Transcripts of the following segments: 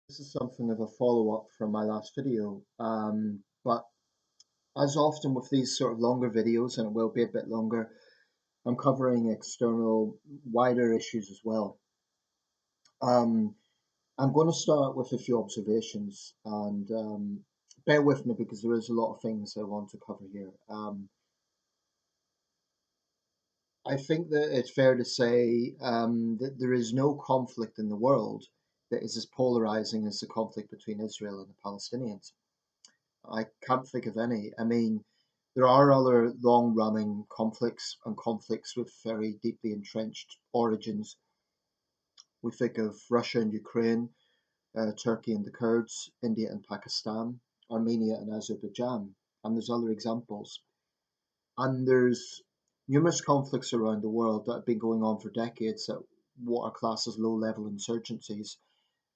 This is something of a follow-up from my last video, but as often with these sort of longer videos, and it will be a bit longer, I'm covering external, wider issues as well. Um, I'm going to start with a few observations, and bear with me because there is a lot of things I want to cover here. I think that it's fair to say that there is no conflict in the world that is as polarizing as the conflict between Israel and the Palestinians. I can't think of any. I mean, there are other long running conflicts and conflicts with very deeply entrenched origins. We think of Russia and Ukraine, Turkey and the Kurds, India and Pakistan, Armenia and Azerbaijan, and there's other examples. And there's numerous conflicts around the world that have been going on for decades at what are classed as low level insurgencies.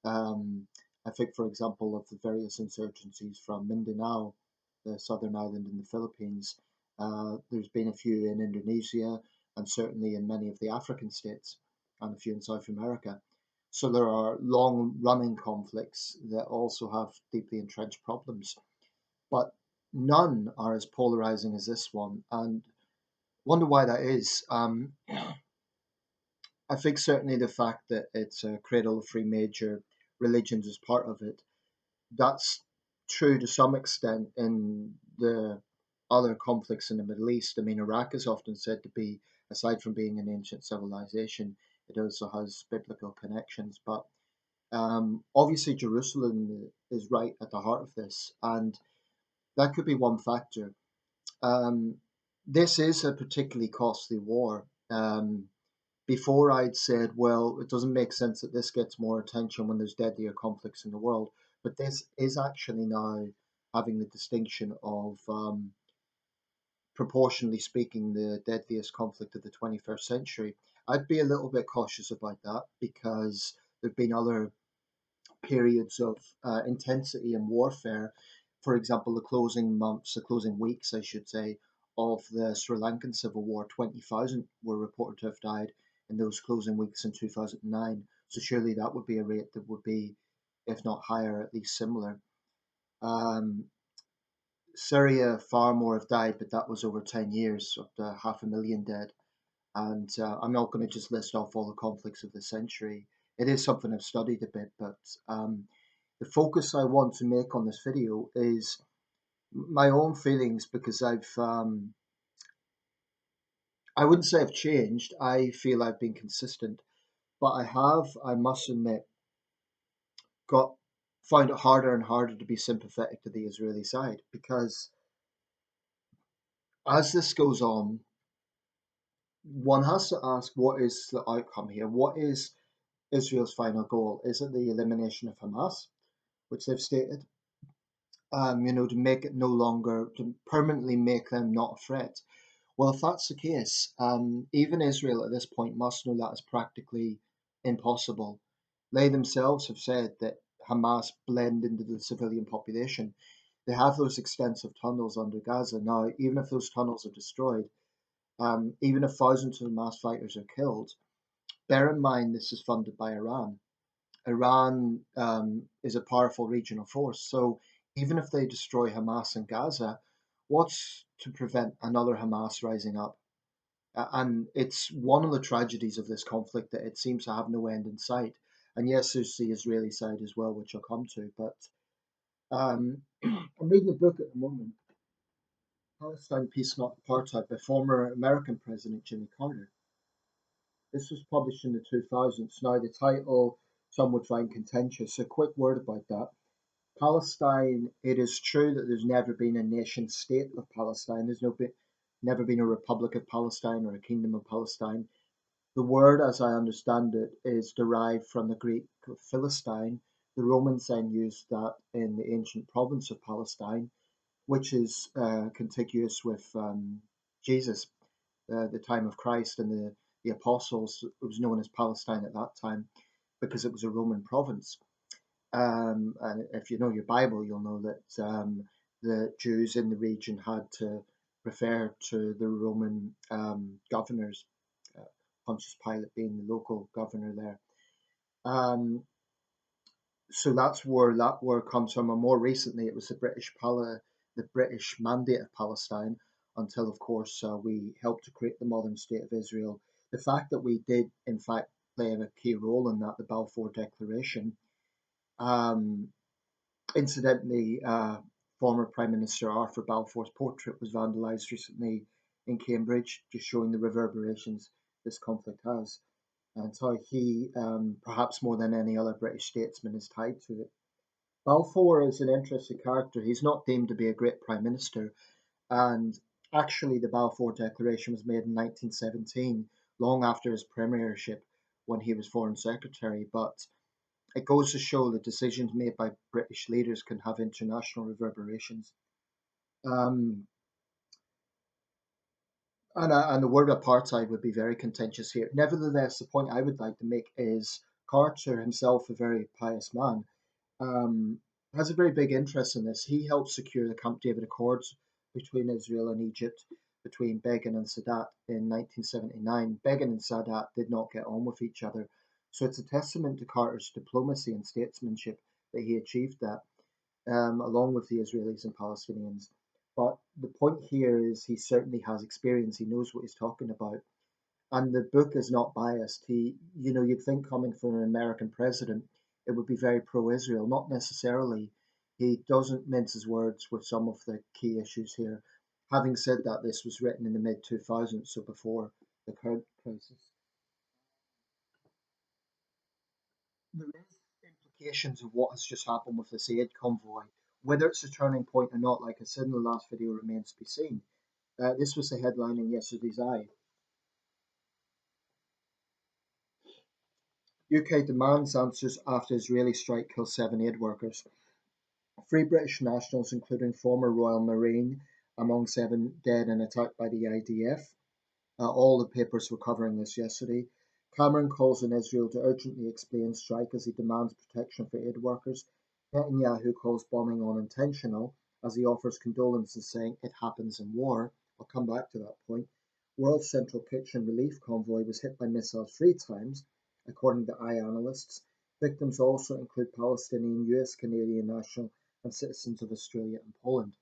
Um, I think, for example, of the various insurgencies from Mindanao, the southern island in the Philippines. There's been a few in Indonesia and certainly in many of the African states and a few in South America. So there are long running conflicts that also have deeply entrenched problems, but none are as polarizing as this one. And wonder why that is. I think certainly the fact that it's a cradle of three major religions is part of it. That's true to some extent in the other conflicts in the Middle East. I mean, Iraq is often said to be, aside from being an ancient civilization, it also has biblical connections. But obviously, Jerusalem is right at the heart of this, and that could be one factor. Um, this is a particularly costly war. Before I'd said, well, it doesn't make sense that this gets more attention when there's deadlier conflicts in the world, but this is actually now having the distinction of, proportionally speaking, the deadliest conflict of the 21st century. I'd be a little bit cautious about that because there've been other periods of intensity and warfare. For example, the closing months, the closing weeks, I should say, of the Sri Lankan Civil War, 20,000 were reported to have died in those closing weeks in 2009. So surely that would be a rate that would be, if not higher, at least similar. Um, Syria, far more have died, but that was over 10 years, up to 500,000 dead. And I'm not going to just list off all the conflicts of the century. It is something I've studied a bit, but the focus I want to make on this video is my own feelings because I wouldn't say I've changed. I feel I've been consistent, but I must admit, got find it harder and harder to be sympathetic to the Israeli side because as this goes on, one has to ask what is the outcome here? What is Israel's final goal? Is it the elimination of Hamas, which they've stated, to make it no longer, to permanently make them not a threat? Well, if that's the case, even Israel at this point must know that is practically impossible. They themselves have said that Hamas blend into the civilian population. They have those extensive tunnels under Gaza. Now, even if those tunnels are destroyed, even if thousands of Hamas fighters are killed, bear in mind this is funded by Iran. Iran is a powerful regional force. So even if they destroy Hamas in Gaza, what's to prevent another Hamas rising up? And it's one of the tragedies of this conflict that it seems to have no end in sight. And yes, there's the Israeli side as well, which I'll come to. But I'm reading a book at the moment, Palestine, Peace, Not Apartheid, by former American President Jimmy Carter. This was published in the 2000s. Now, the title, some would find contentious. A quick word about that. Palestine, it is true that there's never been a nation state of Palestine. Never been a Republic of Palestine or a Kingdom of Palestine. The word, as I understand it, is derived from the Greek Philistine. The Romans then used that in the ancient province of Palestine, which is contiguous with Jesus, the time of Christ and the apostles. It was known as Palestine at that time because it was a Roman province. And if you know your Bible, you'll know that the Jews in the region had to refer to the Roman governors, Pontius Pilate being the local governor there. Um, So that's where that word comes from. And more recently, it was the British Mandate of Palestine, until, of course, we helped to create the modern state of Israel. The fact that we did, in fact, play a key role in that, the Balfour Declaration. Um, Incidentally, former Prime Minister Arthur Balfour's portrait was vandalised recently in Cambridge, just showing the reverberations this conflict has, and how he, perhaps more than any other British statesman, is tied to it. Balfour is an interesting character. He's not deemed to be a great prime minister, and actually, the Balfour Declaration was made in 1917, long after his premiership, when he was Foreign Secretary. But it goes to show that decisions made by British leaders can have international reverberations. Um, and the word apartheid would be very contentious here. Nevertheless, the point I would like to make is Carter himself, a very pious man, um, has a very big interest in this. He helped secure the Camp David Accords between Israel and Egypt, between Begin and Sadat in 1979. Begin and Sadat did not get on with each other. So it's a testament to Carter's diplomacy and statesmanship that he achieved that, along with the Israelis and Palestinians. But the point here is he certainly has experience. He knows what he's talking about. And the book is not biased. You'd think coming from an American president, it would be very pro-Israel. Not necessarily. He doesn't mince his words with some of the key issues here. Having said that, this was written in the mid 2000s, so before the current crisis. There is implications of what has just happened with this aid convoy. Whether it's a turning point or not, like I said in the last video, remains to be seen. This was the headline in yesterday's Eye. UK demands answers after Israeli strike kills 7 aid workers. Three British nationals, including former Royal Marine, among 7 dead in attack by the IDF. All the papers were covering this yesterday. Cameron calls on Israel to urgently explain strike as he demands protection for aid workers. Netanyahu calls bombing unintentional as he offers condolences, saying it happens in war. I'll come back to that point. World Central Kitchen relief convoy was hit by missiles 3 times, according to analysts. Victims also include Palestinian, US, Canadian national, and citizens of Australia and Poland.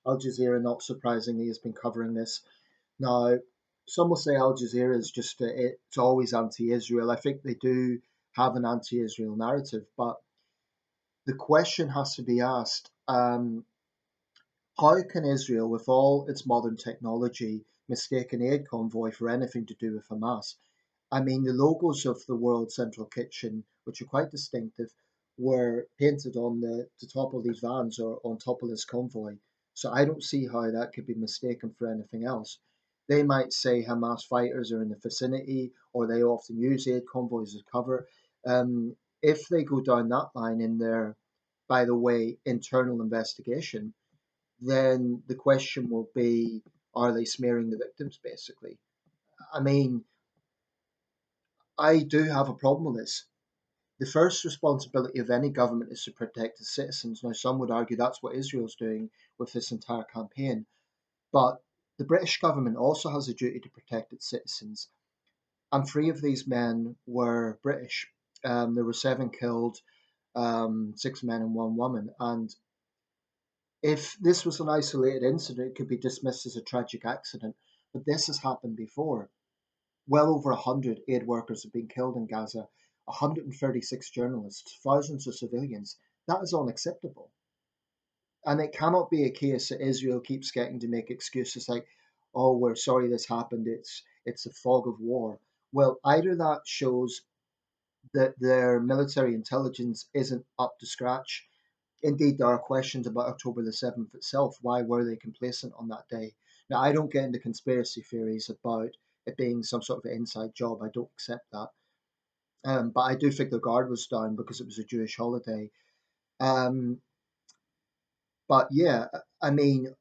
Al Jazeera, not surprisingly, has been covering this. Now, some will say Al Jazeera is just it's always anti-Israel. I think they do have an anti-Israel narrative, but the question has to be asked: how can Israel, with all its modern technology, mistake an aid convoy for anything to do with Hamas? I mean, the logos of the World Central Kitchen, which are quite distinctive, were painted on the top of these vans or on top of this convoy. So I don't see how that could be mistaken for anything else. They might say Hamas fighters are in the vicinity, or they often use aid convoys as cover. If they go down that line in their, by the way, internal investigation, then the question will be, are they smearing the victims, basically? I mean, I do have a problem with this. The first responsibility of any government is to protect its citizens. Now, some would argue that's what Israel's doing with this entire campaign. But the British government also has a duty to protect its citizens. And 3 of these men were British. There were 7 killed, 6 men and 1 woman. And if this was an isolated incident, it could be dismissed as a tragic accident. But this has happened before. Well over 100 aid workers have been killed in Gaza, 136 journalists, thousands of civilians. That is unacceptable. And it cannot be a case that Israel keeps getting to make excuses like, oh, we're sorry this happened, it's a fog of war. Well, either that shows that their military intelligence isn't up to scratch. Indeed, there are questions about October the 7th itself. Why were they complacent on that day? Now, I don't get into conspiracy theories about it being some sort of inside job. I don't accept that. But I do think the guard was down because it was a Jewish holiday. Um, but yeah, I mean,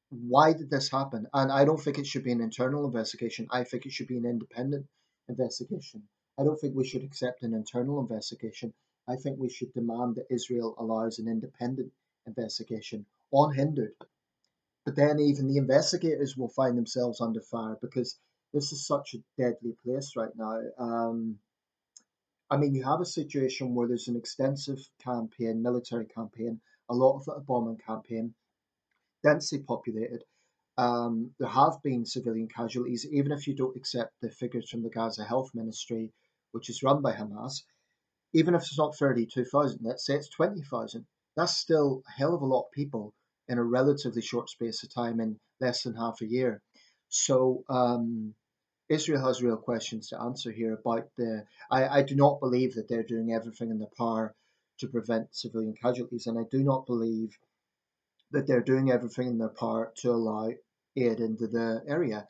why did this happen? And I don't think it should be an internal investigation. I think it should be an independent investigation. I don't think we should accept an internal investigation. I think we should demand that Israel allows an independent investigation unhindered. But then even the investigators will find themselves under fire because this is such a deadly place right now. I mean, you have a situation where there's an extensive campaign, military campaign, a lot of it a bombing campaign, densely populated. There have been civilian casualties, even if you don't accept the figures from the Gaza Health Ministry, which is run by Hamas. Even if it's not 32,000, let's say it's 20,000, that's still a hell of a lot of people in a relatively short space of time in less than half a year. So Israel has real questions to answer here about the. I do not believe that they're doing everything in their power to prevent civilian casualties, and I do not believe that they're doing everything in their power to allow aid into the area.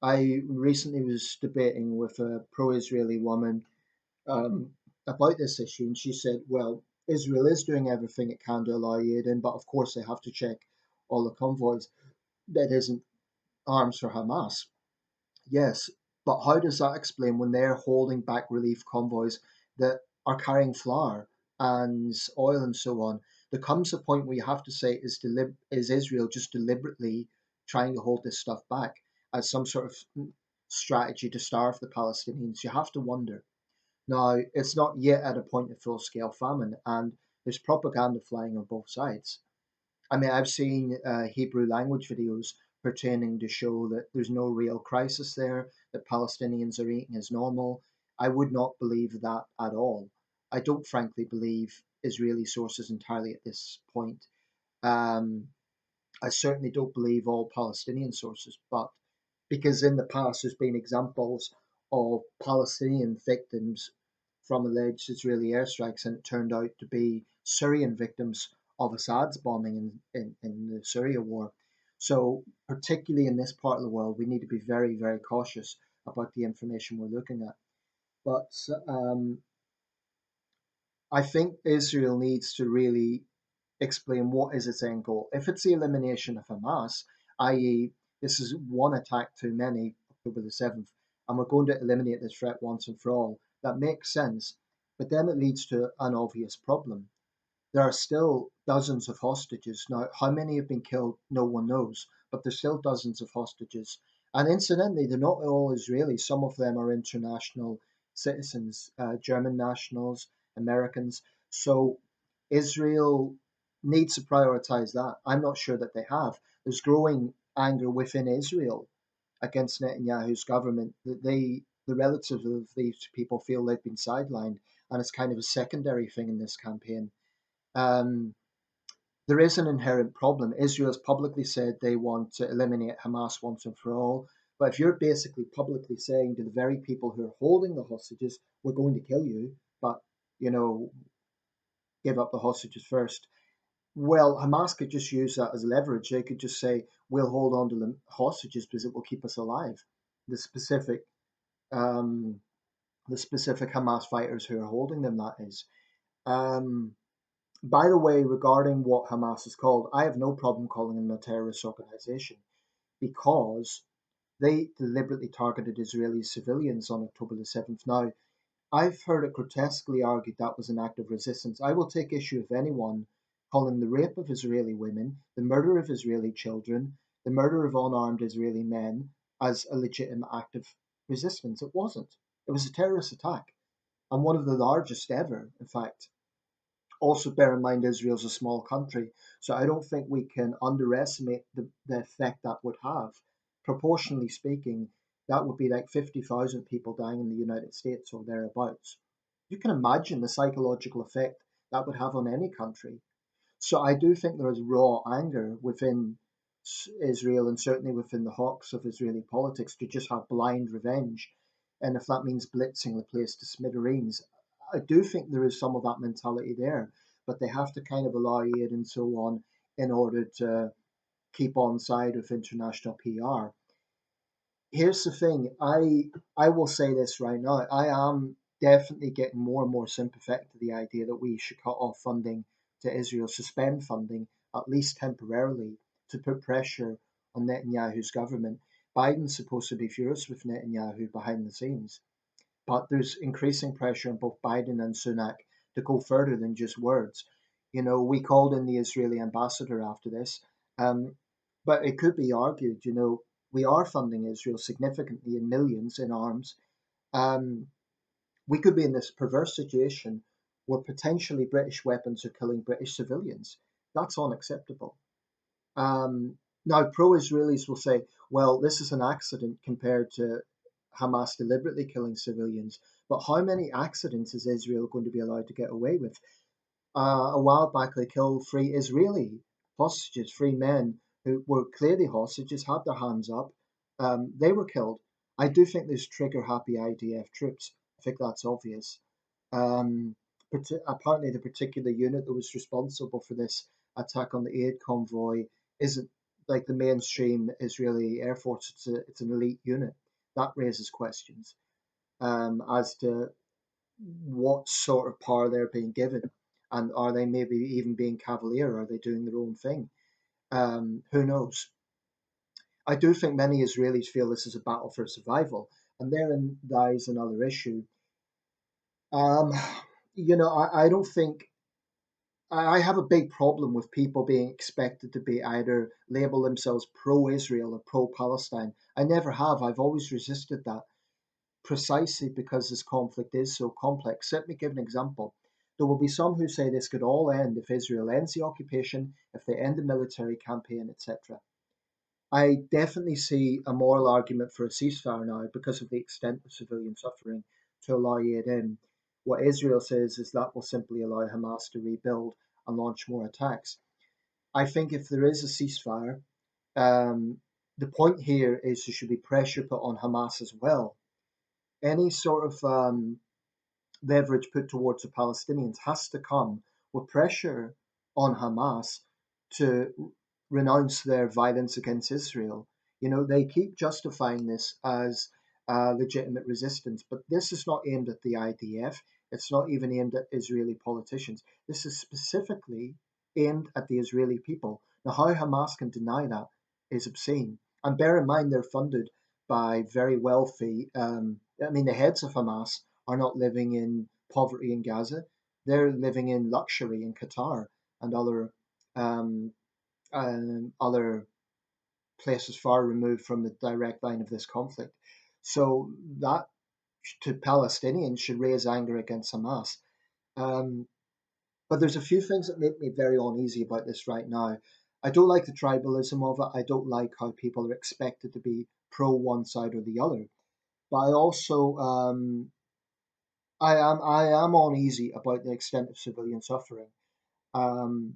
I recently was debating with a pro-Israeli woman um, about this issue, and she said, "Well, Israel is doing everything it can to allow aid in, but of course they have to check all the convoys that isn't arms for Hamas." Yes, but how does that explain when they're holding back relief convoys that are carrying flour and oil and so on? There comes a point where you have to say, is Israel just deliberately trying to hold this stuff back as some sort of strategy to starve the Palestinians? You have to wonder. Now, it's not yet at a point of full scale famine, and there's propaganda flying on both sides. I mean, I've seen Hebrew language videos pertaining to show that there's no real crisis there, that Palestinians are eating as normal. I would not believe that at all. I don't frankly believe Israeli sources entirely at this point. Um, I certainly don't believe all Palestinian sources, but because in the past there's been examples of Palestinian victims from alleged Israeli airstrikes, and it turned out to be Syrian victims of Assad's bombing in the Syria war. So, particularly in this part of the world, we need to be very, very cautious about the information we're looking at. But I think Israel needs to really explain what is its end goal. If it's the elimination of Hamas, i.e., this is one attack too many, October the 7th, and we're going to eliminate this threat once and for all, that makes sense. But then it leads to an obvious problem. There are still dozens of hostages. Now, how many have been killed, no one knows, but there's still dozens of hostages. And incidentally, they're not all Israelis. Some of them are international citizens, German nationals, Americans. So Israel needs to prioritize that. I'm not sure that they have. There's growing anger within Israel against Netanyahu's government that the relatives of these people feel they've been sidelined, and it's kind of a secondary thing in this campaign. Um, there is an inherent problem. Israel's publicly said they want to eliminate Hamas once and for all. But if you're basically publicly saying to the very people who are holding the hostages, we're going to kill you, but you know, give up the hostages first. Well, Hamas could just use that as leverage. They could just say, we'll hold on to the hostages because it will keep us alive. The specific um, the specific Hamas fighters who are holding them, that is. Um, By the way, regarding what Hamas is called, I have no problem calling them a terrorist organization because they deliberately targeted Israeli civilians on October the 7th. Now, I've heard it grotesquely argued that was an act of resistance. I will take issue with anyone calling the rape of Israeli women, the murder of Israeli children, the murder of unarmed Israeli men as a legitimate act of resistance. It wasn't. It was a terrorist attack, and one of the largest ever, in fact. Also, bear in mind Israel's a small country, so I don't think we can underestimate the effect that would have. Proportionally speaking, that would be like 50,000 people dying in the United States or thereabouts. You can imagine the psychological effect that would have on any country. So I do think there is raw anger within Israel and certainly within the hawks of Israeli politics to just have blind revenge. And if that means blitzing the place to smithereens, I do think there is some of that mentality there. But they have to kind of allow aid and so on in order to keep on side with international PR. Here's the thing, I will say this right now. I am definitely getting more and more sympathetic to the idea that we should cut off funding to Israel, suspend funding, at least temporarily, to put pressure on Netanyahu's government. Biden's supposed to be furious with Netanyahu behind the scenes, but there's increasing pressure on both Biden and Sunak to go further than just words. You know, we called in the Israeli ambassador after this, um, but it could be argued, you know, we are funding Israel significantly in millions in arms. Um, We could be in this perverse situation where potentially British weapons are killing British civilians. That's unacceptable. Now, pro-Israelis will say, well, this is an accident compared to Hamas deliberately killing civilians. But how many accidents is Israel going to be allowed to get away with? A while back, they killed 3 Israeli hostages, 3 men who were clearly hostages, had their hands up. They were killed. I do think there's trigger-happy IDF troops. I think that's obvious. Um, Apparently, the particular unit that was responsible for this attack on the aid convoy isn't like the mainstream Israeli Air Force. It's an elite unit. That raises questions as to what sort of power they're being given, and are they maybe even being cavalier? Are they doing their own thing? Who knows? I do think many Israelis feel this is a battle for survival, and therein lies another issue. Um, I don't think I have a big problem with people being expected to be either label themselves pro-Israel or pro-Palestine. I never have. I've always resisted that precisely because this conflict is so complex. Let me give an example. There will be some who say this could all end if Israel ends the occupation, if they end the military campaign, etc. I definitely see a moral argument for a ceasefire now because of the extent of civilian suffering to allow aid in. What Israel says is that will simply allow Hamas to rebuild and launch more attacks. I think if there is a ceasefire, the point here is there should be pressure put on Hamas as well. Any sort of leverage put towards the Palestinians has to come with pressure on Hamas to renounce their violence against Israel. They keep justifying this as legitimate resistance, but this is not aimed at the IDF. It's not even aimed at Israeli politicians. This is specifically aimed at the Israeli people. Now, how Hamas can deny that is obscene. And bear in mind, they're funded by very wealthy, the heads of Hamas are not living in poverty in Gaza. They're living in luxury in Qatar and um, other places far removed from the direct line of this conflict. So that to Palestinians should raise anger against Hamas. Um, but there's a few things that make me very uneasy about this right now. I don't like the tribalism of it. I don't like how people are expected to be pro one side or the other. But I also I am uneasy about the extent of civilian suffering. Um,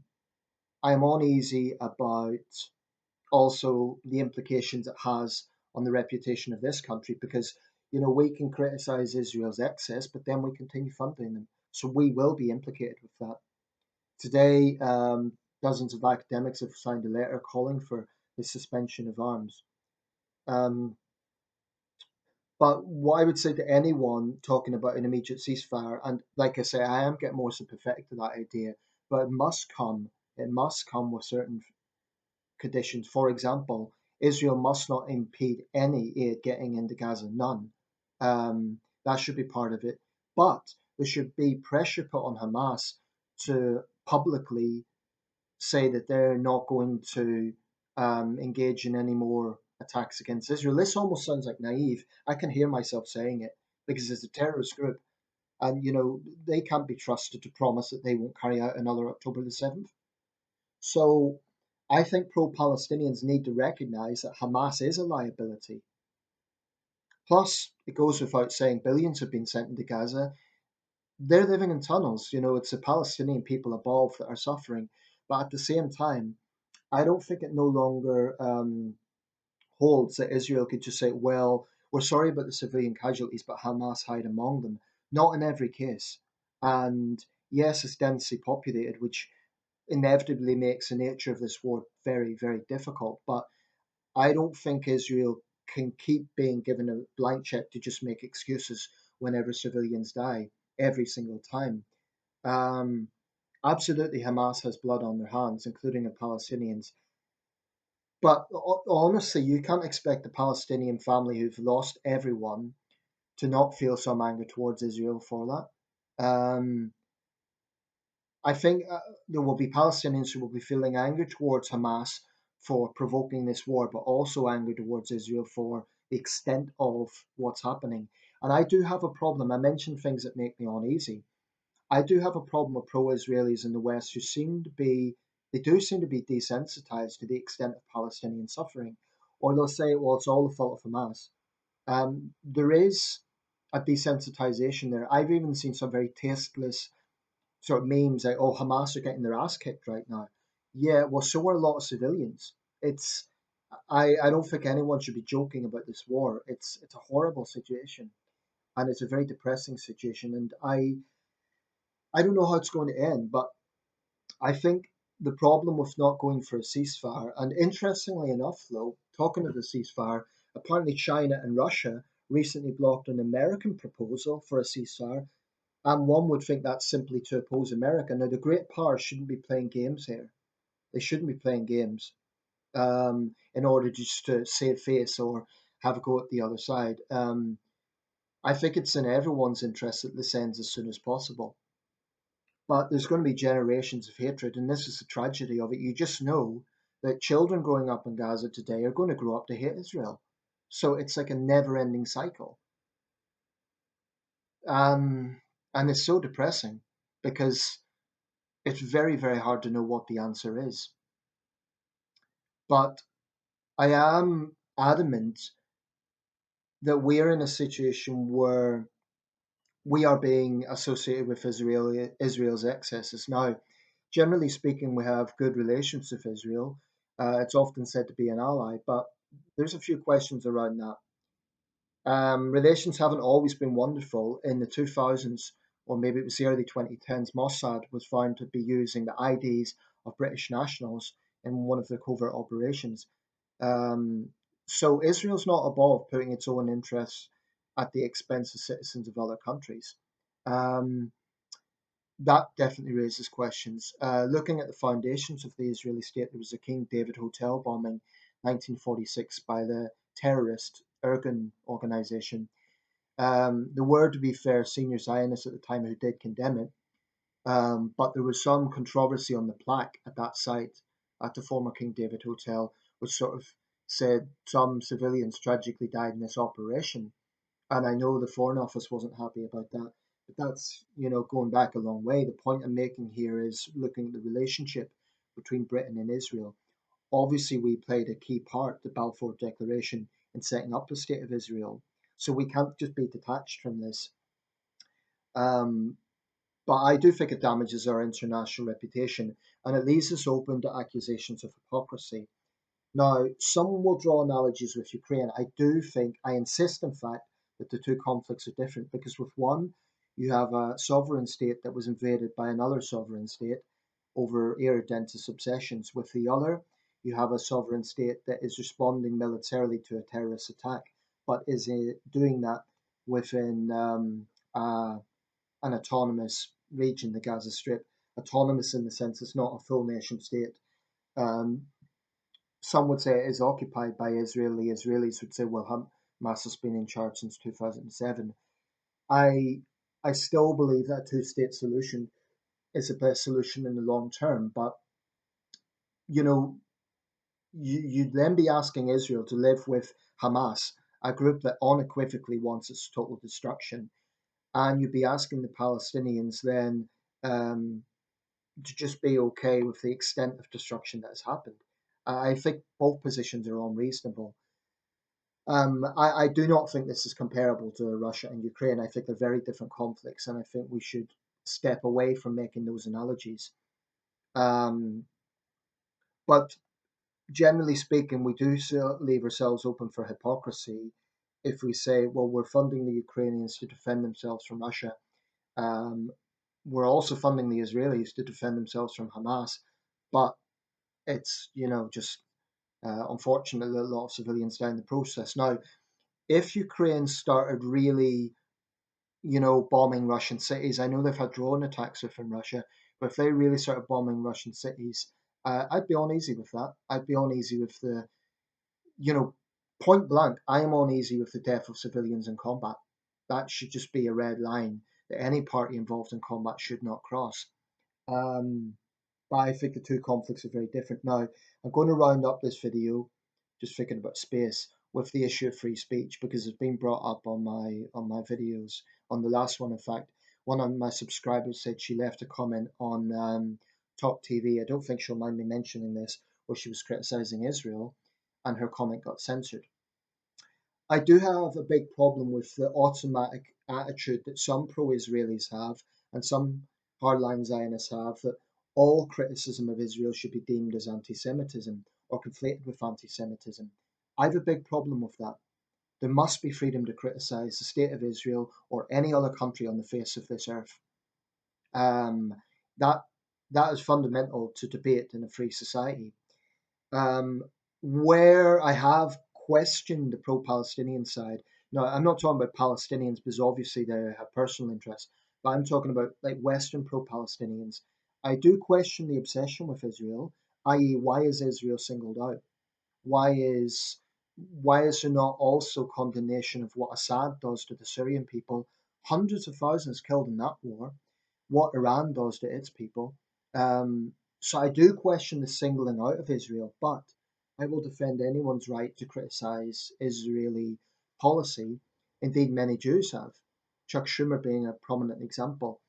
I am uneasy about also the implications it has on the reputation of this country because we can criticize Israel's excess, but then we continue funding them, so we will be implicated with that. Today, dozens of academics have signed a letter calling for the suspension of arms. Um, But what I would say to anyone talking about an immediate ceasefire, and like I say, I am getting more sympathetic to that idea, but it must come with certain conditions. For example, Israel must not impede any aid getting into Gaza, none. That should be part of it. But there should be pressure put on Hamas to publicly say that they're not going to engage in any more attacks against Israel. This almost sounds like naive. I can hear myself saying it because it's a terrorist group, and they can't be trusted to promise that they won't carry out another October the 7th. So I think pro-Palestinians need to recognise that Hamas is a liability. Plus, it goes without saying, billions have been sent into Gaza. They're living in tunnels. It's the Palestinian people above that are suffering. But at the same time, I don't think it no longer holds that Israel could just say, well, we're sorry about the civilian casualties, but Hamas hide among them. Not in every case. And yes, it's densely populated, which inevitably makes the nature of this war very, very difficult. But I don't think Israel can keep being given a blank check to just make excuses whenever civilians die every single time. Um, Absolutely, Hamas has blood on their hands, including the Palestinians. But honestly, you can't expect the Palestinian family who've lost everyone to not feel some anger towards Israel for that. I think there will be Palestinians who will be feeling anger towards Hamas for provoking this war, but also anger towards Israel for the extent of what's happening. And I do have a problem. I mentioned things that make me uneasy. I do have a problem with pro-Israelis in the West who they do seem to be desensitized to the extent of Palestinian suffering, or they'll say, well, it's all the fault of Hamas. There is a desensitization there. I've even seen some very tasteless sort of memes like, oh, Hamas are getting their ass kicked right now. Yeah, well, so are a lot of civilians. It's I don't think anyone should be joking about this war. It's a horrible situation, and it's a very depressing situation. And I don't know how it's going to end, but I think the problem with not going for a ceasefire, and interestingly enough, though, talking of the ceasefire, apparently China and Russia recently blocked an American proposal for a ceasefire, and one would think that's simply to oppose America. Now, the great powers shouldn't be playing games here. They shouldn't be playing games in order just to save face or have a go at the other side. I think it's in everyone's interest that this ends as soon as possible. But there's going to be generations of hatred, and this is the tragedy of it. You just know that children growing up in Gaza today are going to grow up to hate Israel. So it's like a never ending cycle. And it's so depressing because it's very, very hard to know what the answer is. But I am adamant that we're in a situation where we are being associated with Israel's excesses. Now, generally speaking, we have good relations with Israel. It's often said to be an ally, but there's a few questions around that. Relations haven't always been wonderful. In the 2000s, or maybe it was the early 2010s, Mossad was found to be using the IDs of British nationals in one of their covert operations. Um, so Israel's not above putting its own interests at the expense of citizens of other countries. Um, that definitely raises questions. Looking at the foundations of the Israeli state, there was a King David Hotel bombing, 1946, by the terrorist Irgun organization. There were, to be fair, senior Zionists at the time who did condemn it, but there was some controversy on the plaque at that site, at the former King David Hotel, which sort of said some civilians tragically died in this operation. And I know the Foreign Office wasn't happy about that. But that's, going back a long way. The point I'm making here is looking at the relationship between Britain and Israel. Obviously, we played a key part, the Balfour Declaration, in setting up the State of Israel. So we can't just be detached from this. Um, but I do think it damages our international reputation, and it leaves us open to accusations of hypocrisy. Now, some will draw analogies with Ukraine. I insist, in fact, that the two conflicts are different because with one, you have a sovereign state that was invaded by another sovereign state over irredentist obsessions. With the other, you have a sovereign state that is responding militarily to a terrorist attack, but is doing that within an autonomous region, the Gaza Strip. Autonomous in the sense it's not a full nation state. Um, some would say it is occupied by Israeli. Israelis would say, well, Hamas has been in charge since 2007. I I still believe that two-state solution is the best solution in the long term. But you know, you'd then be asking Israel to live with Hamas, a group that unequivocally wants its total destruction, and you'd be asking the Palestinians then um, to just be okay with the extent of destruction that has happened. I think both positions are unreasonable. I do not think this is comparable to Russia and Ukraine. I think they're very different conflicts, and I think we should step away from making those analogies. Um, but generally speaking, we do leave ourselves open for hypocrisy if we say, well, we're funding the Ukrainians to defend themselves from Russia. Um, we're also funding the Israelis to defend themselves from Hamas, but it's just unfortunately a lot of civilians die in the process. Now, if Ukraine started really, bombing Russian cities, I know they've had drone attacks within Russia, but if they really started bombing Russian cities, I'd be uneasy with that. I'd be uneasy with you know, point blank, I am uneasy with the death of civilians in combat. That should just be a red line that any party involved in combat should not cross. Um, but I think the two conflicts are very different. Now, I'm going to round up this video, just thinking about space, with the issue of free speech because it's been brought up on my videos. On the last one, in fact, one of my subscribers said she left a comment on Talk TV. I don't think she'll mind me mentioning this, where she was criticizing Israel, and her comment got censored. I do have a big problem with the automatic attitude that some pro-Israelis have and some hardline Zionists have, that all criticism of Israel should be deemed as anti-Semitism or conflated with anti-Semitism. I have a big problem with that. There must be freedom to criticize the state of Israel or any other country on the face of this earth. Um, that that is fundamental to debate in a free society. Um, where I have questioned the pro-Palestinian side. Now, I'm not talking about Palestinians because obviously they have personal interests, but I'm talking about like Western pro-Palestinians. I do question the obsession with Israel, i.e., why is Israel singled out? Why is why is there not also condemnation of what Assad does to the Syrian people? Hundreds of thousands killed in that war. What Iran does to its people. So I do question the singling out of Israel, but I will defend anyone's right to criticize Israeli policy. Indeed, many Jews have, Chuck Schumer being a prominent example.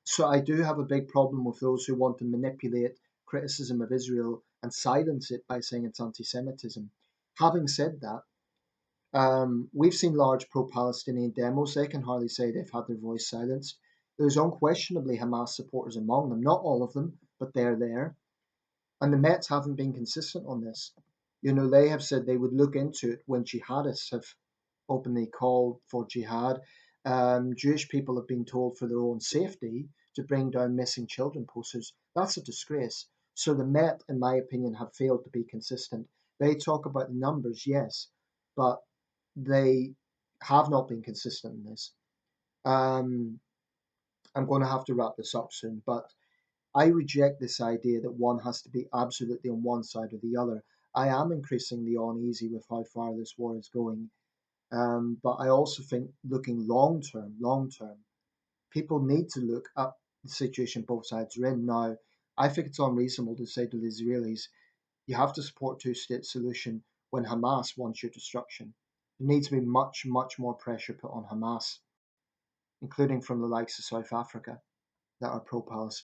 So I do have a big problem with those who want to manipulate criticism of Israel and silence it by saying it's anti-Semitism. Having said that, we've seen large pro-Palestinian demos. They can hardly say they've had their voice silenced. There's unquestionably Hamas supporters among them. Not all of them, but they're there. And the Mets haven't been consistent on this. You know, they have said they would look into it when jihadists have openly called for jihad. Jewish people have been told for their own safety to bring down missing children posters. That's a disgrace. So the Met, in my opinion, have failed to be consistent. They talk about the numbers, yes, but they have not been consistent in this. Um, I'm going to have to wrap this up soon, but I reject this idea that one has to be absolutely on one side or the other. I am increasingly uneasy with how far this war is going, but I also think looking long term, people need to look at the situation both sides are in. Now, I think it's unreasonable to say to the Israelis, you have to support two-state solution when Hamas wants your destruction. There needs to be much more pressure put on Hamas, including from the likes of South Africa, that are pro-Palestinian.